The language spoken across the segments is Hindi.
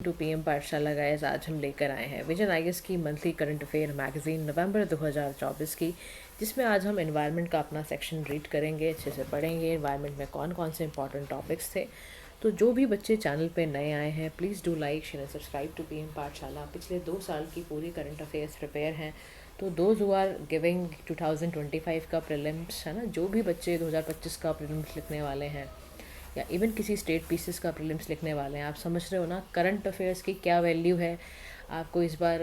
टू पीएम पाठशाला गाइस। आज हम लेकर आए हैं विजन आईएएस की मंथली करंट अफेयर मैगजीन नवंबर 2024 की, जिसमें आज हम एनवायरनमेंट का अपना सेक्शन रीड करेंगे, अच्छे से पढ़ेंगे एनवायरनमेंट में कौन कौन से इंपॉर्टेंट टॉपिक्स थे। तो जो भी बच्चे चैनल पे नए आए हैं, please do like share and subscribe to PM Pathshala. पिछले 2 साल की पूरी करंट अफेयर्स प्रिपेयर हैं, तो दोज हु आर गिविंग 2025 का प्रीलिम्स है ना, जो भी बच्चे 2025 का प्रीलिम्स लिखने वाले हैं या इवन किसी स्टेट पीसेस का प्रीलिम्स लिखने वाले हैं, आप समझ रहे हो ना करंट अफेयर्स की क्या वैल्यू है। आपको इस बार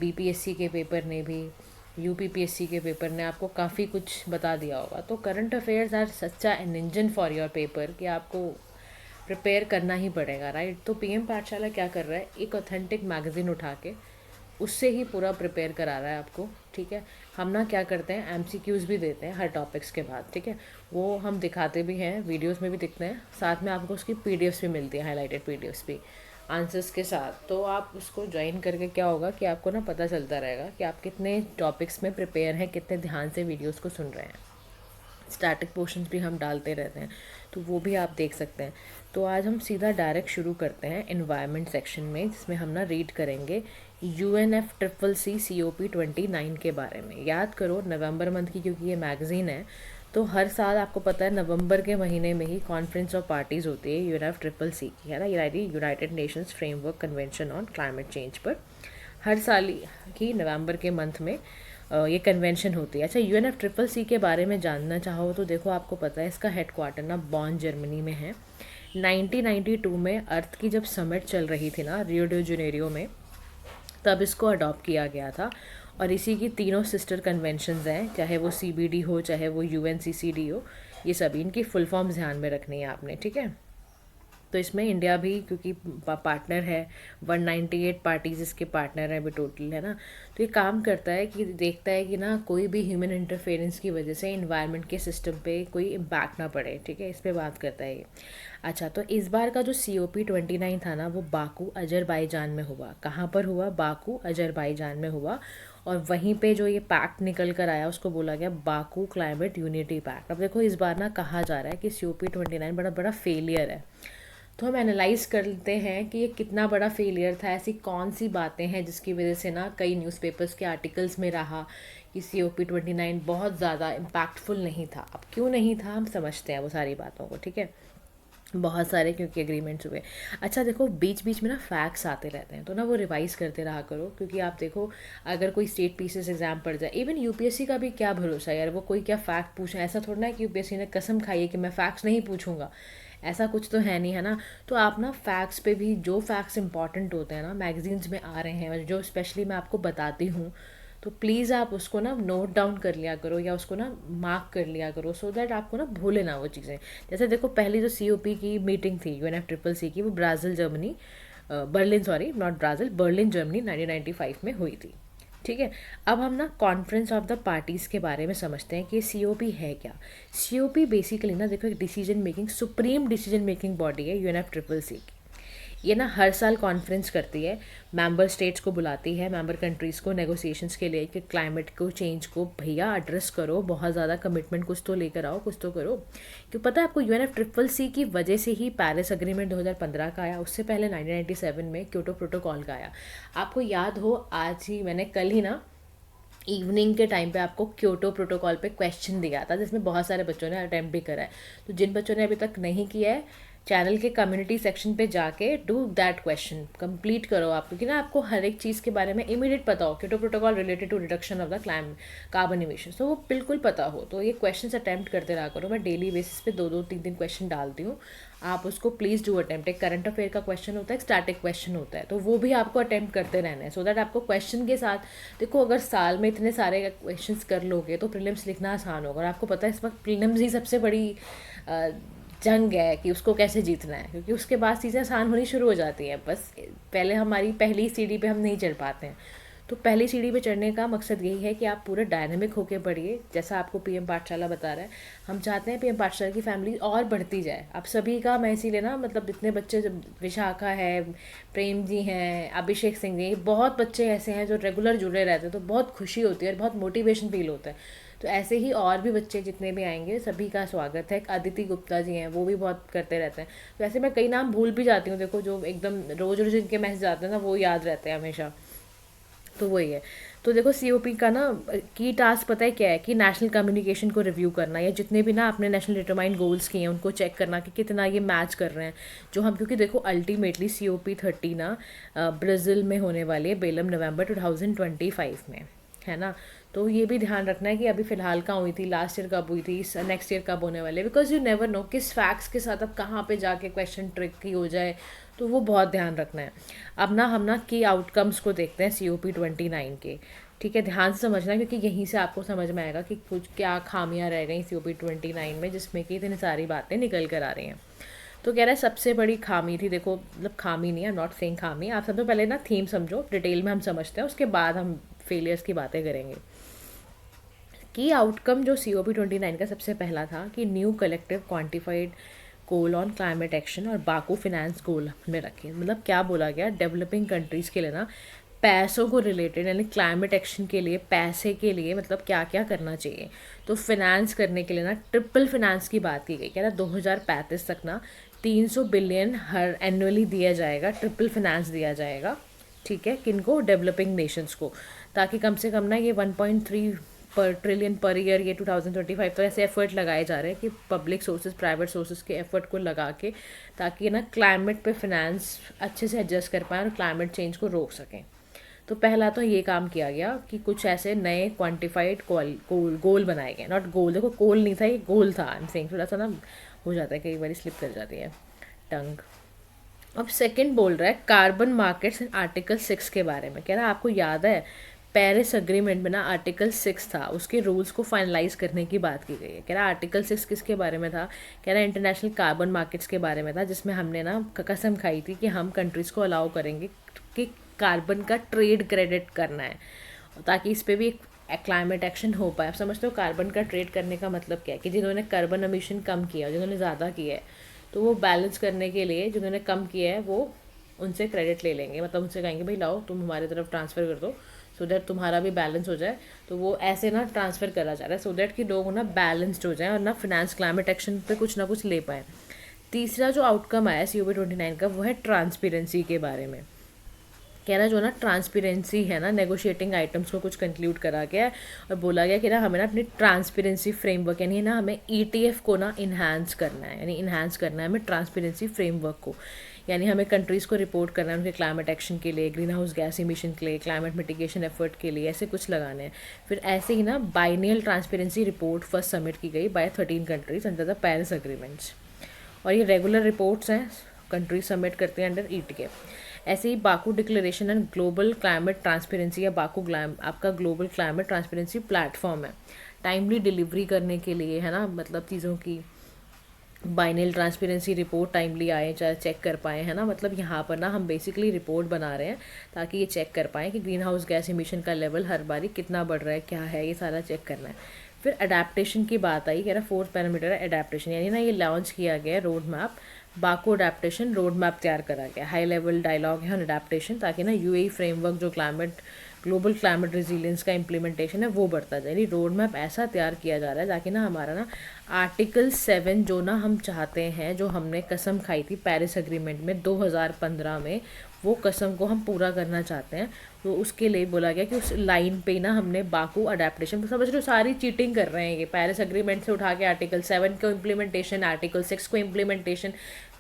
बीपीएससी के पेपर ने भी, यूपीपीएससी के पेपर ने आपको काफ़ी कुछ बता दिया होगा। तो current affairs are such a an engine for your paper कि आपको प्रिपेयर करना ही पड़ेगा, राइट। तो पीएम पाठशाला क्या कर रहा है, एक ऑथेंटिक मैगज़ीन उठा के उससे ही पूरा प्रिपेयर करा रहा है आपको, ठीक है। हम ना क्या करते हैं, एमसीक्यूज़ भी देते हैं हर टॉपिक्स के बाद, ठीक है। वो हम दिखाते भी हैं, वीडियोस में भी दिखते हैं, साथ में आपको उसकी पीडीएफ्स भी मिलती है, हाईलाइटेड पीडीएफ्स भी आंसर्स के साथ। तो आप उसको ज्वाइन करके क्या होगा कि आपको ना पता चलता रहेगा कि आप कितने टॉपिक्स में प्रिपेयर हैं, कितने ध्यान से वीडियोज़ को सुन रहे हैं। स्टैटिक पोर्शंस भी हम डालते रहते हैं, तो वो भी आप देख सकते हैं। तो आज हम सीधा डायरेक्ट शुरू करते हैं एनवायरनमेंट सेक्शन में, जिसमें हम ना रीड करेंगे UNFCCC COP29 के बारे में। याद करो नवंबर मंथ की, क्योंकि ये मैगज़ीन है, तो हर साल आपको पता है नवंबर के महीने में ही कॉन्फ्रेंस ऑफ पार्टीज़ होती है UNFCCC की, है ना, United Nations framework convention on climate change पर। हर साल ही नवंबर के मंथ में ये कन्वेंशन होती है। अच्छा, UNFCCC के बारे में जानना चाहो तो देखो, आपको पता है इसका हेडक्वार्टर ना बॉन जर्मनी में है। 1992 में अर्थ की जब समिट चल रही थी ना रियो डी जेनेरियो में, तब इसको अडॉप्ट किया गया था। और इसी की तीनों सिस्टर कन्वेंशंस हैं, चाहे वो CBD हो, चाहे वो UNCCD हो, ये सभी इनकी फुल फॉर्म्स ध्यान में रखनी है आपने, ठीक है। तो इसमें इंडिया भी क्योंकि पार्टनर है, 198 पार्टीज इसके पार्टनर हैं अभी टोटल, है ना। तो ये काम करता है कि देखता है कि ना कोई भी ह्यूमन इंटरफेरेंस की वजह से इन्वायरमेंट के सिस्टम पे कोई इम्पैक्ट ना पड़े, ठीक है, इस पे बात करता है ये। अच्छा, तो इस बार का जो COP29 था ना, वो बाकू अजरबैजान में हुआ। कहाँ पर हुआ, बाकू अजरबैजान में हुआ। और वहीं पे जो ये पैक्ट निकल कर आया उसको बोला गया बाकू क्लाइमेट यूनिटी पैक्ट। अब देखो, इस बार ना कहा जा रहा है कि COP29 बड़ा बड़ा फेलियर है। तो हम एनालाइज करते हैं कि ये कितना बड़ा फेलियर था, ऐसी कौन सी बातें हैं जिसकी वजह से ना कई न्यूज़पेपर्स के आर्टिकल्स में रहा कि COP29 बहुत ज़्यादा इम्पैक्टफुल नहीं था। अब क्यों नहीं था हम समझते हैं वो सारी बातों को, ठीक है। बहुत सारे क्योंकि एग्रीमेंट्स हुए। अच्छा देखो, बीच बीच में ना फैक्ट्स आते रहते हैं, तो ना वो रिवाइज करते रहा करो, क्योंकि आप देखो अगर कोई स्टेट पीसेस एग्जाम पड़ जाए, इवन यूपीएससी का भी क्या भरोसा यार, वो कोई क्या फैक्ट पूछे। ऐसा थोड़ा ना है कि यूपीएससी ने कसम खाई है कि मैं फैक्ट्स नहीं पूछूंगा, ऐसा कुछ तो है नहीं, है ना। तो आप ना फैक्ट्स पे भी, जो फैक्ट्स इंपॉर्टेंट होते हैं ना मैगजीन्स में आ रहे हैं, जो स्पेशली मैं आपको बताती हूँ, तो प्लीज़ आप उसको ना नोट डाउन कर लिया करो या उसको ना मार्क कर लिया करो, सो दैट आपको ना भूले ना वो चीज़ें। जैसे देखो, पहली जो COP की मीटिंग थी UNFCCC की, वो Brazil Germany, Berlin, sorry not Brazil, Berlin Germany 1995 में हुई थी, ठीक है। अब हम ना कॉन्फ्रेंस ऑफ द पार्टीज़ के बारे में समझते हैं कि COP है क्या। COP बेसिकली ना देखो एक decision making, supreme decision making body है UNFCCC की। ये ना हर साल कॉन्फ्रेंस करती है, मेंबर स्टेट्स को बुलाती है, मेंबर कंट्रीज़ को नेगोशिएशंस के लिए कि क्लाइमेट को चेंज को भैया एड्रेस करो, बहुत ज़्यादा कमिटमेंट कुछ तो लेकर आओ, कुछ तो करो। क्यों पता है आपको, UNFCCC की वजह से ही पेरिस अग्रीमेंट 2015 का आया, उससे पहले 1997 में क्योटो प्रोटोकॉल का आया। आपको याद हो, आज ही मैंने कल ही ना इवनिंग के टाइम पे आपको क्योटो प्रोटोकॉल पे क्वेश्चन दिया था, जिसमें बहुत सारे बच्चों ने अटेम्प्ट भी करा है। तो जिन बच्चों ने अभी तक नहीं किया है, चैनल के कम्युनिटी सेक्शन पे जाके डू दैट क्वेश्चन, कंप्लीट करो आप, क्योंकि ना आपको हर एक चीज़ के बारे में इमीडिएट पता हो, Kyoto protocol related to reduction of the carbon emission, तो वो बिल्कुल पता हो। तो ये क्वेश्चन अटैम्प्ट करते रहा करो, मैं डेली बेसिस पे 2-2 3 क्वेश्चन डालती हूँ, आप उसको प्लीज़ डू अटैम्प्ट। एक करंट अफेयर का क्वेश्चन होता है, एक स्टैटिक क्वेश्चन होता है, तो वो भी आपको अटैम्प्ट करते रहना है, सो दैट आपको क्वेश्चन के साथ, देखो अगर साल में इतने सारे क्वेश्चंस कर लोगे तो प्रीलिम्स लिखना आसान होगा। और आपको पता है इस वक्त प्रीलिम्स ही सबसे बड़ी जंग है कि उसको कैसे जीतना है, क्योंकि उसके बाद चीज़ें आसान होनी शुरू हो जाती हैं। बस पहले हमारी पहली सीढ़ी पे हम नहीं चढ़ पाते हैं, तो पहली सीढ़ी पे चढ़ने का मकसद यही है कि आप पूरे डायनेमिक होके पढ़िए, जैसा आपको पीएम पाठशाला बता रहा है। हम चाहते हैं पीएम पाठशाला की फैमिली और बढ़ती जाए। आप सभी का मैं इसीलिए ना, मतलब इतने बच्चे, जब विशाखा है, प्रेम जी हैं, अभिषेक सिंह जी, बहुत बच्चे ऐसे हैं जो रेगुलर जुड़े रहते हैं, तो बहुत खुशी होती है और बहुत मोटिवेशन फील होता है। तो ऐसे ही और भी बच्चे जितने भी आएंगे सभी का स्वागत है। अदिति गुप्ता जी हैं, वो भी बहुत करते रहते हैं। तो ऐसे मैं कई नाम भूल भी जाती हूँ, देखो जो एकदम रोज़ रोज़ जिनके मैसेज आते हैं ना वो याद रहते हैं हमेशा। तो वही है। तो देखो सीओपी का ना की टास्क पता है क्या है, कि नेशनल कम्युनिकेशन को रिव्यू करना, या जितने भी ना अपने नेशनल डिटरमाइंड गोल्स किए हैं उनको चेक करना कि कितना ये मैच कर रहे हैं जो हम, क्योंकि देखो अल्टीमेटली COP30 ना ब्राज़ील में होने वाली है, बेलम नवंबर 2025 में, है ना। तो ये भी ध्यान रखना है कि अभी फ़िलहाल कहाँ हुई थी, लास्ट ईयर कब हुई थी, नेक्स्ट ईयर कब होने वाले, बिकॉज यू नेवर नो किस फैक्ट्स के साथ अब कहाँ पे जाके क्वेश्चन ट्रिकी हो जाए, तो वो बहुत ध्यान रखना है। अब ना हम ना की आउटकम्स को देखते हैं COP29 के, ठीक है, ध्यान से समझना क्योंकि यहीं से आपको समझ में आएगा कि कुछ क्या खामियां रह गई COP29 में, जिसमें कि इतनी सारी बातें निकल कर आ रही हैं। तो कह रहा है सबसे बड़ी खामी थी, देखो मतलब खामी नहीं है, नॉट सेइंग खामी, आप सबसे पहले ना थीम समझो, डिटेल में हम समझते हैं, उसके बाद हम फेलियर्स की बातें करेंगे। की आउटकम जो COP29 का सबसे पहला था कि new collective quantified goal on climate action और बाकू फिनेंस गोल में रखे। मतलब क्या बोला गया, डेवलपिंग कंट्रीज़ के लिए ना पैसों को रिलेटेड, यानी क्लाइमेट एक्शन के लिए पैसे के लिए मतलब क्या क्या करना चाहिए। तो फिनेंस करने के लिए ना ट्रिपल फिनेंस की बात की गई, कह रहा 2035 तक ना 300 बिलियन हर एनुअली दिया जाएगा, ट्रिपल फिनेंस दिया जाएगा, ठीक है, किनको, डेवलपिंग नेशंस को, ताकि कम से कम ना ये 1.3 पर ट्रिलियन पर ईयर ये 2025 तो ऐसे एफर्ट लगाए जा रहे हैं कि पब्लिक सोर्सेज प्राइवेट सोर्सेज के एफर्ट को लगा के, ताकि ना क्लाइमेट पे फिनेंस अच्छे से एडजस्ट कर पाएँ और क्लाइमेट चेंज को रोक सकें। तो पहला तो ये काम किया गया कि कुछ ऐसे नए क्वांटिफाइड गोल बनाए गए, नॉट गोल, देखो गोल नहीं था, ये गोल था, आई एम सेइंग, थोड़ा सा ना हो जाता है, कई बार स्लिप कर जाती है टंग। अब सेकंड बोल रहा है कार्बन मार्केट्स एंड आर्टिकल 6 के बारे में, कह रहा है आपको याद है पेरिस अग्रीमेंट में ना आर्टिकल 6 था, उसके रूल्स को फाइनलाइज करने की बात की गई है। कह रहा है आर्टिकल 6 किसके बारे में था, कह रहा है इंटरनेशनल कार्बन मार्केट्स के बारे में था, जिसमें हमने ना कसम खाई थी कि हम कंट्रीज़ को अलाउ करेंगे कि कार्बन का ट्रेड क्रेडिट करना है, ताकि इस पर भी एक क्लाइमेट एक्शन हो पाए। आप समझते हो कार्बन का ट्रेड करने का मतलब क्या है, कि जिन्होंने कार्बन एमिशन कम किया, जिन्होंने ज़्यादा किया है, तो वो बैलेंस करने के लिए जिन्होंने कम किया है वो उनसे क्रेडिट ले लेंगे, मतलब उनसे कहेंगे भाई लाओ तुम हमारी तरफ ट्रांसफ़र कर दो, सो दैट तुम्हारा भी बैलेंस हो जाए। तो वो ऐसे ना ट्रांसफ़र करा जा रहा है सो दैट कि लोग ना बैलेंस्ड हो जाए और ना फिनेंस क्लाइमेट एक्शन पे कुछ ना कुछ ले पाएँ। तीसरा जो आउटकम आया COP29 का वो है ट्रांसपेरेंसी के बारे में, कह रहा जो ना ट्रांसपेरेंसी है ना, नेगोशिएटिंग आइटम्स को कुछ कंक्लूड करा गया है और बोला गया कि ना हमें ना अपनी ट्रांसपेरेंसी फ्रेमवर्क, यानी ना हमें ETF को ना इन्हांस करना है, यानी इन्हांस करना है हमें ट्रांसपेरेंसी फ्रेमवर्क को, यानी हमें कंट्रीज़ को रिपोर्ट करना है उनके क्लाइमेट एक्शन के लिए, ग्रीन हाउस गैस इमिशन के लिए, क्लाइमेट मिटिगेशन एफर्ट के लिए, ऐसे कुछ लगाने हैं। फिर ऐसे ही ना biennial transparency report first submit की गई by 13 countries under the Paris agreements, और ये रेगुलर रिपोर्ट्स हैं कंट्रीज सबमिट करते हैं अंडर ETK। ऐसे ही Baku declaration and global climate transparency, या बाकू आपका ग्लोबल क्लाइमेट ट्रांसपेरेंसी प्लेटफॉर्म है, टाइमली डिलीवरी करने के लिए, है ना, मतलब चीज़ों की बाइनल ट्रांसपेरेंसी रिपोर्ट टाइमली आए, चाहे चेक कर पाएँ, है ना, मतलब यहाँ पर ना हम बेसिकली रिपोर्ट बना रहे हैं ताकि ये चेक कर पाएँ कि ग्रीन हाउस गैस इमिशन का लेवल हर बारी कितना बढ़ रहा है, क्या है, ये सारा चेक करना है। फिर अडेप्टेशन की बात आई, कह रहा 4th पैरामीटर है अडेप्टेशन, यानी ना ये लॉन्च किया गया road map, Baku adaptation road map तैयार करा गया, हाई लेवल डायलॉग है ऑन अडेप्टेशन, ताकि ना UAE फ्रेमवर्क जो ग्लोबल क्लाइमेट रेजिलियंस का इम्प्लीमेंटेशन है वो बढ़ता जाए। यानी रोड मैप ऐसा तैयार किया जा रहा है ताकि ना हमारा ना आर्टिकल 7 जो ना हम चाहते हैं, जो हमने कसम खाई थी पेरिस अग्रीमेंट में 2015 में, वो कसम को हम पूरा करना चाहते हैं। तो उसके लिए बोला गया कि उस लाइन पे ना हमने बाकू अडेप्टेशन, समझ रहे हो सारी चीटिंग कर रहे हैं ये, पेरिस अग्रीमेंट से उठा के आर्टिकल 7 को इम्प्लीमेंटेशन, आर्टिकल 6 को इम्प्लीमेंटेशन।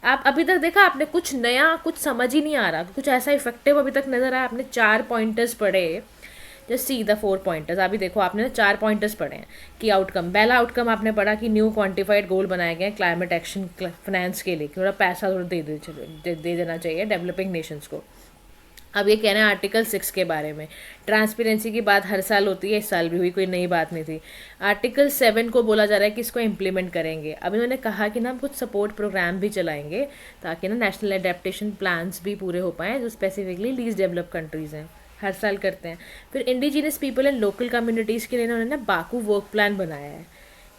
आप अभी तक देखा आपने कुछ नया, कुछ समझ ही नहीं आ रहा, कुछ ऐसा इफेक्टिव अभी तक नज़र आया, आपने 4 पॉइंटर्स पढ़े, जस्ट सी द 4 पॉइंटर्स। अभी देखो आपने ना 4 पॉइंटर्स पढ़े हैं कि आउटकम, पहला आउटकम आपने पढ़ा कि न्यू क्वांटिफाइड गोल बनाए गए क्लाइमेट एक्शन फाइनेंस के लिए, थोड़ा पैसा थोड़ा दे देना चाहिए डेवलपिंग नेशंस को। अब ये कहना है आर्टिकल 6 के बारे में, ट्रांसपेरेंसी की बात हर साल होती है, इस साल भी हुई, कोई नई बात नहीं थी। आर्टिकल 7 को बोला जा रहा है कि इसको इम्प्लीमेंट करेंगे। अब इन्होंने कहा कि ना हम कुछ सपोर्ट प्रोग्राम भी चलाएंगे ताकि ना नेशनल एडेप्टेशन प्लान्स भी पूरे हो पाएँ, जो स्पेसिफिकली लीस्ट डेवलप कंट्रीज़ हैं, हर साल करते हैं। फिर indigenous people and local communities के लिए इन्होंने ना बाकू वर्क प्लान बनाया है,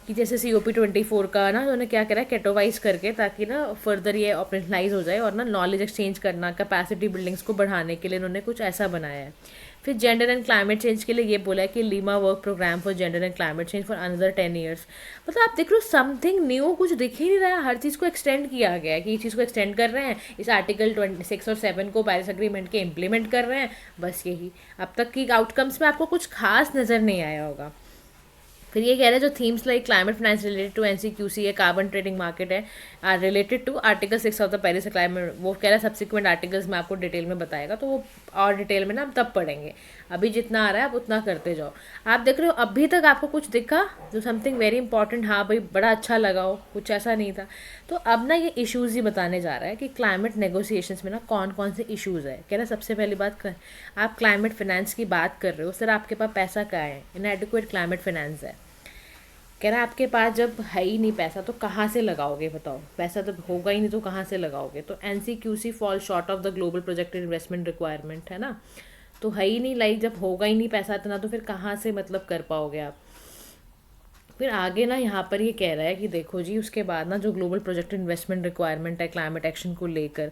कि जैसे COP24 का ना उन्होंने क्या करा है, कैटोवाइज करके, ताकि ना फर्दर ये ऑपरेशनलाइज हो जाए और ना नॉलेज एक्सचेंज करना, कैपेसिटी बिल्डिंग्स को बढ़ाने के लिए उन्होंने कुछ ऐसा बनाया है। फिर जेंडर एंड क्लाइमेट चेंज के लिए ये बोला है कि Lima work programme for gender and climate change for another 10 years. मतलब आप देख लो समथिंग न्यू कुछ दिख ही नहीं रहा है, हर चीज़ को एक्सटेंड किया गया है कि इस चीज़ को एक्सटेंड कर रहे हैं, इस आर्टिकल 26 और 7 को पेरिस एग्रीमेंट के इम्प्लीमेंट कर रहे हैं, बस यही। अब तक की आउटकम्स में आपको कुछ खास नज़र नहीं आया होगा। फिर ये कह रहे हैं जो themes like climate finance related to NCQG है, कार्बन ट्रेडिंग मार्केट है, are related to article 6 of the Paris climate, वो कह रहा है सब्सिक्वेंट आर्टिकल्स में आपको डिटेल में बताएगा, तो वो और डिटेल में ना हम तब पढ़ेंगे। अभी जितना आ रहा है आप उतना करते जाओ। आप देख रहे हो अभी तक आपको कुछ दिखा जो समथिंग वेरी इंपॉर्टेंट, हाँ भाई बड़ा अच्छा लगा हो, कुछ ऐसा नहीं था। तो अब ना ये इश्यूज़ ही बताने जा रहा है कि क्लाइमेट नेगोशिएशंस में ना कौन कौन से इश्यूज़ है। कह रहा है सबसे पहली बात कर, आप क्लाइमेट फाइनेंस की बात कर रहे हो, सर आपके पास पैसा क्या है, इनएडिक्वेट क्लाइमेट फाइनेंस है। कह रहा है आपके पास जब है ही नहीं पैसा तो कहाँ से लगाओगे, बताओ, पैसा तो होगा ही नहीं तो कहाँ से लगाओगे। तो NCQG fall short of the global projected investment requirement है ना, तो है ही नहीं, लाइक जब होगा ही नहीं पैसा इतना तो फिर कहाँ से मतलब कर पाओगे आप। फिर आगे ना यहाँ पर ये कह रहा है कि देखो जी उसके बाद ना जो ग्लोबल प्रोजेक्टेड इन्वेस्टमेंट रिक्वायरमेंट है क्लाइमेट एक्शन को लेकर,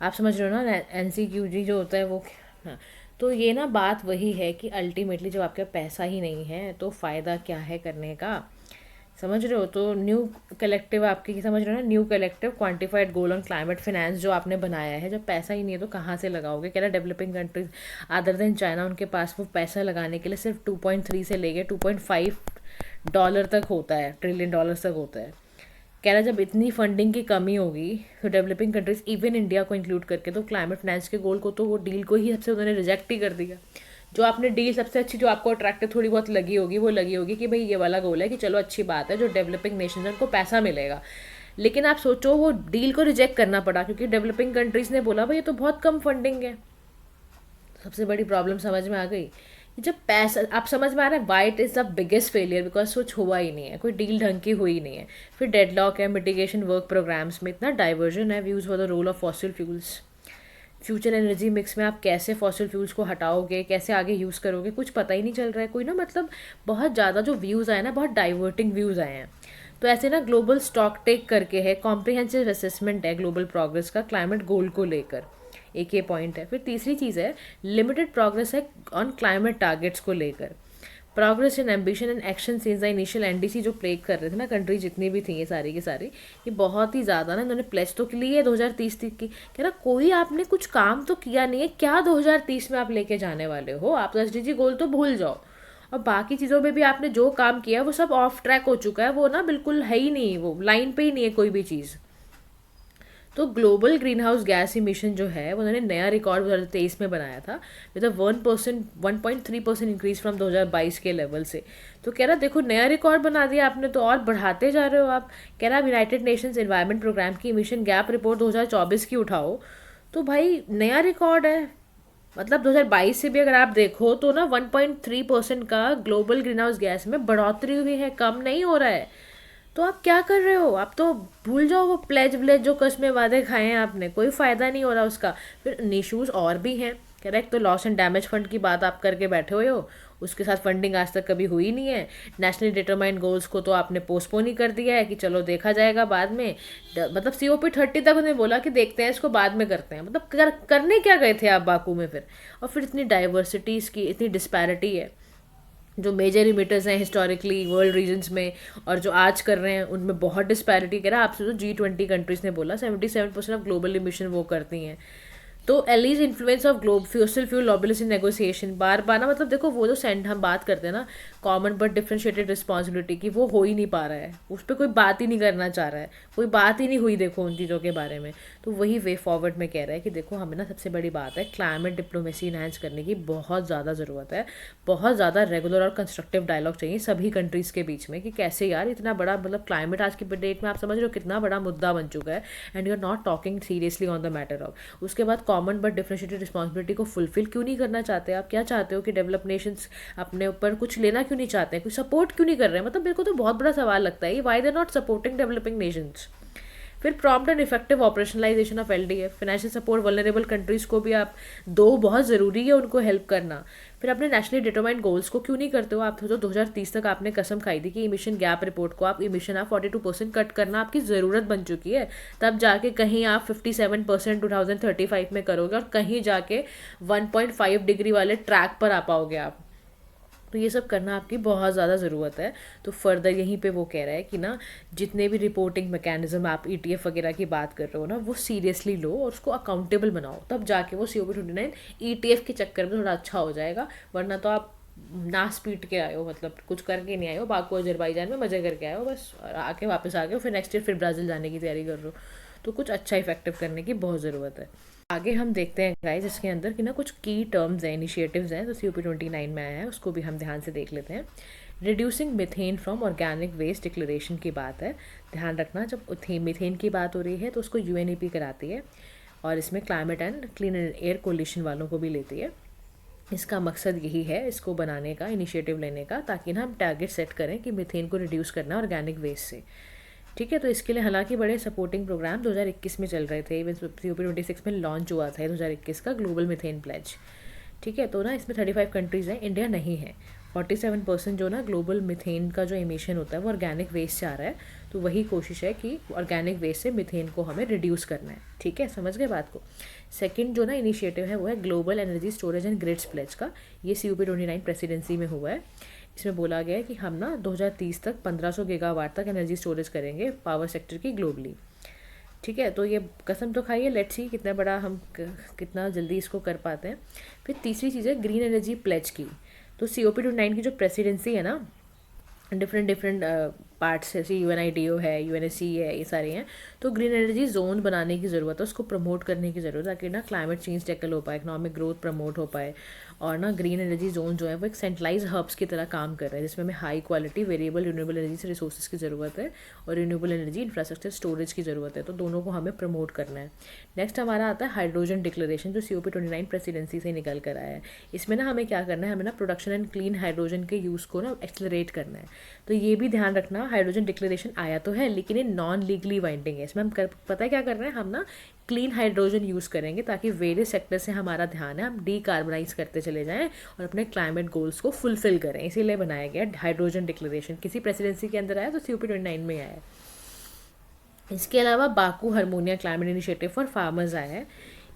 आप समझ रहे हो ना, एनसीक्यूजी जो होता है वो, हाँ। तो ये ना बात वही है कि अल्टीमेटली जब आपके पैसा ही नहीं है तो फ़ायदा क्या है करने का, समझ रहे हो। तो न्यू कलेक्टिव आपकी, समझ रहे हो ना, new collective quantified goal on climate finance जो आपने बनाया है, जब पैसा ही नहीं है तो कहाँ से लगाओगे। कह रहा developing countries other than China, उनके पास वो पैसा लगाने के लिए सिर्फ 2.3 से लेके 2.5 डॉलर तक होता है, ट्रिलियन डॉलर तक होता है। कह रहा जब इतनी फंडिंग की कमी होगी तो डेवलपिंग कंट्रीज इवन इंडिया को इंक्लूड करके तो क्लाइमेट फाइनेंस के गोल को, तो वो डील को ही सबसे उन्होंने रिजेक्ट ही कर दिया। जो आपने डील सबसे अच्छी जो आपको अट्रैक्टिव थोड़ी बहुत लगी होगी वो लगी होगी कि भाई ये वाला गोल है कि चलो अच्छी बात है, जो डेवलपिंग नेशन है उनको पैसा मिलेगा। लेकिन आप सोचो वो डील को रिजेक्ट करना पड़ा क्योंकि डेवलपिंग कंट्रीज ने बोला भाई ये तो बहुत कम फंडिंग है। सबसे बड़ी प्रॉब्लम समझ में आ गई, जब पैसा, आप समझ में आ रहा है why it is the biggest failure, because कुछ हुआ ही नहीं है, कोई डील ढंग की हुई नहीं है। फिर डेडलॉक है, मिटिगेशन वर्क प्रोग्राम्स में इतना डाइवर्जन है, views for the role of fossil fuels, future energy mix में आप कैसे फॉसिल फ्यूल्स को हटाओगे, कैसे आगे यूज़ करोगे, कुछ पता ही नहीं चल रहा है कोई ना, मतलब बहुत ज़्यादा जो व्यूज़ आए ना, बहुत डाइवर्टिंग व्यूज़ आए हैं। तो ऐसे ना ग्लोबल स्टॉक टेक करके है, कॉम्प्रिहेंसिव असेसमेंट है ग्लोबल प्रोग्रेस का क्लाइमेट गोल को लेकर, एक ये पॉइंट है। फिर तीसरी चीज़ है लिमिटेड प्रोग्रेस है ऑन क्लाइमेट टारगेट्स को लेकर, progress in ambition and action since the initial NDC जो प्ले कर रहे थे ना कंट्री जितनी भी थी ये सारी की सारी, ये बहुत ही ज़्यादा ना इन्होंने प्लेस तो ली है 2030 तक की। कह रहा कोई आपने कुछ काम तो किया नहीं है, क्या 2030 में आप लेके जाने वाले हो, आप तो एसडीजी गोल तो भूल जाओ। और बाकी चीज़ों में भी आपने जो काम किया वो सब ऑफ ट्रैक हो चुका है, वो ना बिल्कुल है ही नहीं, वो लाइन पे ही नहीं है कोई भी चीज़। तो global green house gas emission जो है वो उन्होंने नया रिकॉर्ड 2023 में बनाया था विद अ 1.3% इंक्रीज फ्रॉम 2022 के लेवल से। तो कह रहा देखो नया रिकॉर्ड बना दिया आपने तो और बढ़ाते जा रहे हो आप। कह रहा यूनाइटेड नेशंस एनवायरनमेंट प्रोग्राम की इमिशन गैप रिपोर्ट 2024 की उठाओ तो भाई नया रिकॉर्ड है, मतलब 2022 से भी अगर आप देखो तो ना 1.3% का ग्लोबल ग्रीन हाउस गैस में बढ़ोतरी हुई है, कम नहीं हो रहा है। तो आप क्या कर रहे हो, आप तो भूल जाओ वो प्लेज व्लेज जो कस्में वादे खाए हैं आपने, कोई फ़ायदा नहीं हो रहा उसका। फिर इशूज़ और भी हैं, करेक्ट। तो लॉस एंड डैमेज फंड की बात आप करके बैठे हुए हो, उसके साथ फंडिंग आज तक कभी हुई नहीं है। नेशनली डिटरमाइंड गोल्स को तो आपने पोस्टपोन ही कर दिया है कि चलो देखा जाएगा बाद में, मतलब COP30 तक उन्हें बोला कि देखते हैं इसको बाद में करते हैं, मतलब करने क्या गए थे आप बाकू में फिर। और फिर इतनी डाइवर्सिटीज़ की इतनी डिस्पैरिटी है, जो मेजर इमिटर्स हैं हिस्टोरिकली वर्ल्ड रीजन्स में और जो आज कर रहे हैं उनमें बहुत डिस्पैरिटी। कह रहा है आपसे तो G20 कंट्रीज़ ने बोला 77% ऑफ ग्लोबल इमिशन वो करती हैं। तो alleges influence of globe fossil fuel lobbyists in negotiation, बार बार ना, मतलब देखो वो जो सेंट हम बात करते हैं ना कॉमन बट डिफरेंशिएटेड रिस्पॉन्सिबिलिटी की, वो हो ही नहीं पा रहा है, उस पर कोई बात ही नहीं करना चाह रहा है, कोई बात ही नहीं हुई देखो उन चीज़ों के बारे में। तो वही वे फॉरवर्ड में कह रहा है कि देखो हमें ना सबसे बड़ी बात है क्लाइमेट डिप्लोमेसी इनहांस करने की बहुत ज़्यादा ज़रूरत है, बहुत ज़्यादा रेगुलर और कंस्ट्रक्टिव डायलॉग चाहिए सभी कंट्रीज़ के बीच में कि कैसे यार इतना बड़ा, मतलब क्लाइमेट आज की डेट में आप समझ रहे हो कितना बड़ा मुद्दा बन चुका है and you are not talking seriously on the matter of. उसके बाद कॉमन बट डिफरेंशिएटेड रिस्पॉन्सिबिलिटी को फुलफिल क्यों नहीं करना चाहते आप, क्या चाहते हो कि डेवलप नेशंस अपने ऊपर कुछ लेना क्यों नहीं चाहते हैं, कुछ सपोर्ट क्यों नहीं कर रहे हैं, मतलब मेरे को तो बहुत बड़ा सवाल लगता है why they not supporting developing nations. फिर prompt and effective operationalisation of LDF, financial support vulnerable countries को भी आप दो, बहुत ज़रूरी है उनको हेल्प करना। फिर अपने नेशनली डिटरमाइंड गोल्स को क्यों नहीं करते हो आप? तो 2030 तक आपने कसम खाई थी कि इमिशन गैप रिपोर्ट को आप इमिशन आप 42% कट करना आपकी ज़रूरत बन चुकी है। तब जाके कहीं आप 57% 2035 में करोगे और कहीं जाके 1.5 डिग्री वाले ट्रैक पर आ पाओगे आप। तो ये सब करना आपकी बहुत ज़्यादा ज़रूरत है। तो फर्दर यहीं पे वो कह रहा है कि ना जितने भी रिपोर्टिंग मैकेनिज्म आप ईटीएफ वगैरह की बात कर रहे हो ना, वो सीरियसली लो और उसको अकाउंटेबल बनाओ, तब जाके वो COP29 ईटीएफ के चक्कर में थोड़ा अच्छा हो जाएगा। वरना तो आप नास पीट के आए हो, मतलब कुछ करके नहीं आए हो, बाकू अजरबैजान में मज़े करके आए हो बस, और आके वापस आ गए हो, फिर नेक्स्ट ईयर फिर ब्राज़ील जाने की तैयारी कर रहे हो। तो कुछ अच्छा इफेक्टिव करने की बहुत ज़रूरत है। आगे हम देखते हैं गाइस इसके अंदर कि ना कुछ की टर्म्स हैं, इनिशिएटिव्स हैं, तो COP29 में आया है, उसको भी हम ध्यान से देख लेते हैं। Reducing methane from organic waste declaration की बात है। ध्यान रखना, जब मीथेन की बात हो रही है तो उसको UNEP कराती है और इसमें climate and clean air coalition वालों को भी लेती है। इसका मकसद यही है इसको बनाने का, इनिशिएटिव लेने का, ताकि ना हम टारगेट सेट करें कि मीथेन को रिड्यूस करना है ऑर्गेनिक वेस्ट से। ठीक है, तो इसके लिए हालांकि बड़े सपोर्टिंग प्रोग्राम 2021 में चल रहे थे। इवन COP26 में लॉन्च हुआ था 2021 का ग्लोबल मीथेन प्लेज। ठीक है, तो ना इसमें 35 कंट्रीज़ हैं, इंडिया नहीं है। 47% जो ना ग्लोबल मीथेन का जो एमिशन होता है वो ऑर्गेनिक वेस्ट से आ रहा है। तो वही कोशिश है कि ऑर्गेनिक वेस्ट से मीथेन को हमें रिड्यूस करना है। ठीक है, समझ गए बात को। सेकंड जो ना इनिशिएटिव है वो है global energy storage and grids pledge का। ये COP29 प्रेसिडेंसी में हुआ है। इसमें बोला गया है कि हम ना 2030 तक 1500 गीगावाट तक एनर्जी स्टोरेज करेंगे पावर सेक्टर की ग्लोबली। ठीक है, तो ये कसम तो खाइए, लेट्स सी कितना बड़ा हम कितना जल्दी इसको कर पाते हैं। फिर तीसरी चीज़ है ग्रीन एनर्जी प्लेज की। तो COP29 की जो प्रेसिडेंसी है ना, डिफरेंट पार्ट्स जैसे UNIDO है, UNSC है, ये सारे हैं। तो ग्रीन एनर्जी जोन बनाने की ज़रूरत है, उसको प्रमोट करने की ज़रूरत है, ताकि ना क्लाइमेट चेंज टैकल हो पाए, इकोनॉमिक ग्रोथ प्रमोट हो पाए। और ना ग्रीन एनर्जी जोन जो है वो एक सेंट्रलाइज हब्स की तरह काम कर रहे हैं, जिसमें हमें high quality variable renewable energy से रिसोर्सेज की ज़रूरत है और रिन्यूएबल एनर्जी इंफ्रास्ट्रक्चर स्टोरेज की ज़रूरत है। तो दोनों को हमें प्रमोट करना है। नेक्स्ट हमारा आता है हाइड्रोजन डिक्लेरेशन, जो COP29 प्रेसिडेंसी से निकल कर आया है। इसमें ना हमें क्या करना है, हमें ना प्रोडक्शन एंड क्लीन हाइड्रोजन के यूज़ को ना एक्सेलरेट करना है। तो ये भी ध्यान रखना, हाइड्रोजन डिक्लेरेशन आया तो है लेकिन ये नॉन लीगली बाइंडिंग है। इसमें हम पता है क्या कर रहे हैं, हम ना क्लीन हाइड्रोजन यूज़ करेंगे ताकि वेरियस सेक्टर से हमारा ध्यान है हम डीकार्बनाइज करते चले जाएं और अपने क्लाइमेट गोल्स को फुलफिल करें। इसीलिए बनाया गया हाइड्रोजन डिक्लेरेशन। किसी प्रेसिडेंसी के अंदर आया तो COP29 में आया है। इसके अलावा Baku harmonium climate initiative for farmers आया है।